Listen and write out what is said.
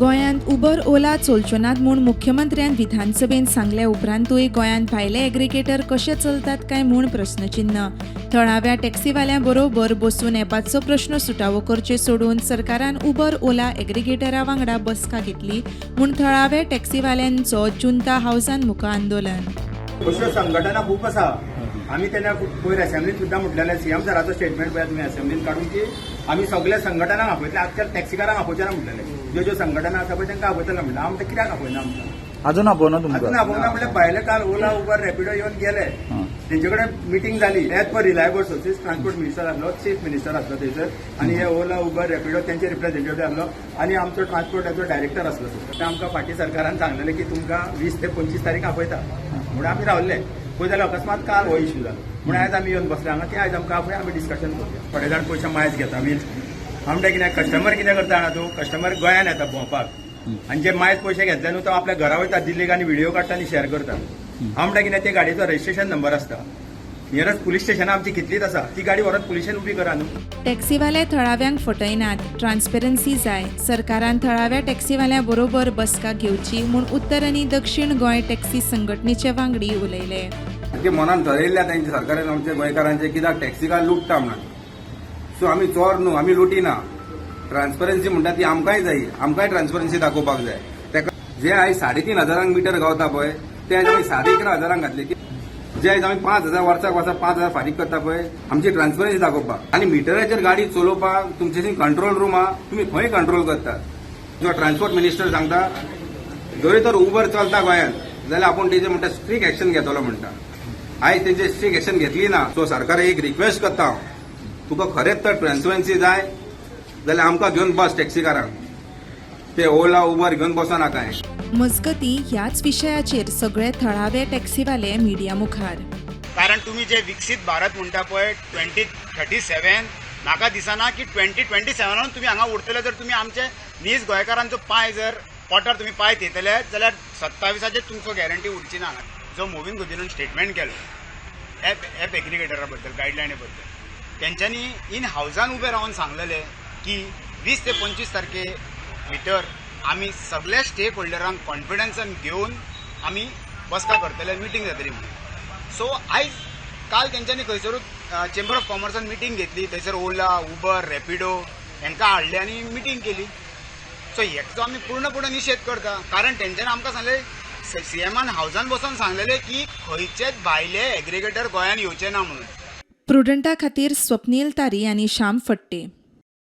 गोंयांत उबर ओला चलच्यो नात म्हूण मुख्यमंत्र्यान विधानसभेत सांगले उपरांतूय गोंयांत भायले एग्रिगेटर कशे चलतात काय म्हूण प्रस्नचिन्ह. थळाव्या टॅक्सीवाल्यां बरोबर बसून येवपाचो प्रश्न सुटावो करचे सोडून सरकारान उबर ओला एग्रिगेटरा वांगडा बसका घेतली म्हूण थळाव्या टॅक्सीवाल्यांचो जुंता हावसान मुखार आंदोलन. अश्यो संघटना खूप आसा. आम्ही त्यांना पयर असेंब्लीत सुद्दां म्हटलेलें सीएम सराचो स्टेटमेंट पळय तुमी असेंब्लीत काडून की आमी सगळ्या संघटनांक आपयतले, आजकाल टॅक्सीकारांक आपोवचे ना म्हटलेले. ज्यो ज्यो संघटना आसा पळय तांकां आपयतले म्हणलें. आमी ते कित्याक आपयना आमकां अजून आपोवना तुमकां? अजून आपोवना म्हणल्यार भायले काल ओला उबर रॅपिडो येवन गेले, तेंचे कडेन मिटींग जाली. As per reliable sources transport minister आसलो, चीफ मिनिस्टर आसलो थंयसर, आनी हे ओला उबर रॅपिडो तेंचे रिप्रेझेंटेटिव्ह आसलो, आनी आमचो ट्रान्सपोर्टाचो डायरेक्टर आसलो. ते आमकां फाटीं सरकारान सांगलेलें की तुमकां 20 ते 25 तारीख आपयता म्हणून आमी रावल्ले. पळय जाल्यार अकस्मात काल हो इश्यू जालो म्हणून आयज आमी येवन बसले हांगा की आयज आमकां आपय आमी डिस्कशन करूया. थोडे जाण पयशे मायज घेता मीन्स आमचे कितें कस्टमर कितें करता जाणा तूं, कस्टमर गोंयान येता भोंवपाक आनी जे मायज पयशे घेतले न्हू तो आपल्या घरा वयता दिल्लीक आनी व्हिडिओ काडटा आनी शेअर करता. आमचे कितें ते गाडयेचो रजिस्ट्रेशन नंबर आसता. नियरस्ट पुलीस स्टेशनां आमची कितलीच आसा, ती गाडी व्हरून पुलिशेन उबी करा न्हू. टॅक्सीवाले थळाव्यांक फटयनात, ट्रान्सपेरन्सी जाय. सरकारान थळाव्या टॅक्सीवाल्यां बरोबर बसका घेवची म्हूण उत्तर आनी दक्षिण गोंय टॅक्सी संघटनेचे वांगडी उलयले. जे मनान ठरयल्ल्या तेंचे सरकारान आमच्या गोंयकारांचे कित्याक टॅक्सीकार लुटता म्हणून. सो आमी चोर न्हू, आमी लुटिना. ट्रान्सपरन्सी म्हणटा ती आमकांय जाय, आमकांय ट्रान्सपरन्सी दाखोवपाक जाय. तेका जे आयज 3,500 मिटर गावता पळय ते आयज आमी 11,500 घातले. जे आयज आमी 5,000 वर्साक वर्साक 5,000 फारीक करता पळय आमची ट्रान्सपरन्सी दाखोवपाक. आनी मिटराचेर गाडी चलोवपाक तुमचे कंट्रोल रूम आहा, तुमी खंय कंट्रोल करतात. जो ट्रान्सपोर्ट मिनिस्टर सांगता जरी तर उबर चलता गोंयांत जाल्यार आपूण तेजेर म्हणटा स्ट्रीक एक्शन घेतलो म्हणटा. आयज तेंचे स्ट्रीक एक्शन घेतली ना. सो सरकाराक एक रिक्वेस्ट करता हांव, तुका खरेंच तर ट्रान्सपरन्सी जाय जाल्यार आमकां घेवन बस टॅक्सीकारांक. ते ओला उबर घेवन बसो नाका. मजगतीं ह्याच विशयाचेर सगळे थळावे टॅक्सीवाले मिडिया मुखार. कारण तुम्ही जे विकसित भारत म्हणटा पळय 2037 म्हाका दिसना की 2027 तुम्ही हांगा उरतले. जर तुम्ही आमचे नीज गोंयकारांचो पांय जर पोटार तुम्ही पांय थेयतले जाल्यार 27 तुमचो गॅरंटी उरची ना. जो मोवीन गुदिनून स्टेटमेंट केलो एप एग्रिगेटरा बद्दल, गायडलायनी बद्दल, तेंच्यांनी इन हावजान उबे रावन सांगलेले की 20 ते 25 तारखे भितर आमी सगळ्या स्टेक होल्डरांक कॉन्फिडन्सान घेवन आमी बसका करतले, मिटींग जातली म्हणून. सो आयज काल तेंच्यांनी खंयसरूच चेंबर ऑफ कॉमर्सान मिटींग घेतली. थंयसर ओला उबर रॅपिडो हांकां हाडले आनी मिटींग केली. सो हेचो आमी पूर्णपणे निशेध करता. कारण तेंच्यांनी आमकां सांगले, सीएमान हावजान बसून सांगलेले की खंयचेच भायले एग्रिगेटर गोंयांत येवचे ना म्हणून. प्रुडंटा खातीर स्वप्नील तारी आनी श्याम फट्टे.